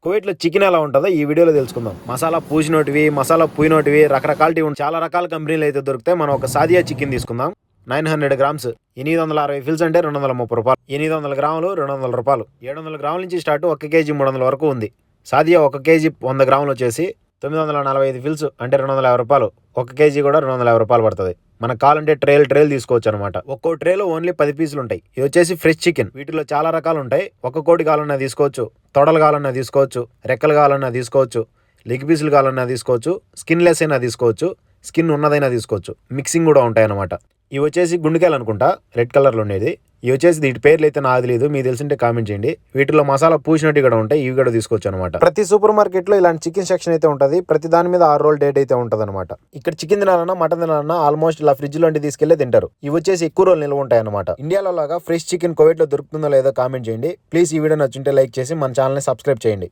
కువైట్లో చికెన్ ఎలా ఉంటుందో ఈ వీడియోలో తెలుసుకుందాం. మసాలా పూసినోటివి, మసాలా పూయినోటివి రకరకాలవి చాలా రకాల కంపెనీలు అయితే దొరుకుతాయి. మనం ఒక సాదియా చికెన్ తీసుకుందాం. 900 గ్రామ్స్ 860 ఫిల్స్ అంటే 230 రూపాయలు. 800 గ్రాములు 200 రూపాయలు. 700 గ్రాముల నుంచి స్టార్ట్ 1 కేజీ 300 వరకు ఉంది. సాదియా 1 కేజీ 100 గ్రాములు వచ్చేసి 945 ఫిల్స్ అంటే 250 రూపాయలు. 1 కేజీ కూడా 250 రూపాయలు పడుతుంది. మనకు కావాలంటే ట్రేలు తీసుకోవచ్చు అనమాట. ఒక్కో ట్రేలో ఓన్లీ 10 పీసులు ఉంటాయి. ఇది వచ్చేసి ఫ్రెష్ చికెన్. వీటిలో చాలా రకాలు ఉంటాయి. ఒక్క కోడి కావాలన్నా తీసుకోవచ్చు, తొడలు కావాలన్నా తీసుకోవచ్చు, రెక్కలు కావాలన్నా తీసుకోవచ్చు, లెగ్ పీసులు కావాలన్నా తీసుకోవచ్చు, స్కిన్ లెస్ అయినా తీసుకోవచ్చు, స్కిన్ ఉన్నదైనా తీసుకోవచ్చు. మిక్సింగ్ కూడా ఉంటాయి అనమాట. ఇవి వచ్చేసి గుండెకాయలు అనుకుంటా, రెడ్ కలర్లో ఉండేది. ఇవి వచ్చేసి వీటి పేర్లు అయితే నాకు తెలియదు, మీకు తెలిసింటే కామెంట్ చేయండి. వీటిలో మసాలా పూసినట్టు కూడా ఉంటాయి, ఇవి కూడా తీసుకోవచ్చు అనమాట. ప్రతి సూపర్ మార్కెట్లో ఇలాంటి చికెన్ సెక్షన్ అయితే ఉంటుంది. ప్రతి దాని మీద 6 రోజుల డేట్ అయితే ఉంటుంది అనమాట. ఇక్కడ చికెన్ తినాలన్నా మటన్ తినాలన్నా ఆల్మోస్ట్ ఇలా ఫ్రిడ్జ్ లోంటి తీసుకెళ్లే తింటారు. ఇవి వచ్చేసి ఎక్కువ రోజులు నిల్వ ఉంటాయి అనమాట. ఇండియాలో లాగా ఫ్రెష్ చికెన్ కువైట్ లో దొరుకుతుందో లేదో కామెంట్ చేయండి. ప్లీజ్ ఈ వీడియో నచ్చుంటే లైక్ చేసి మన ఛానల్ ని సబ్స్క్రైబ్ చేయండి.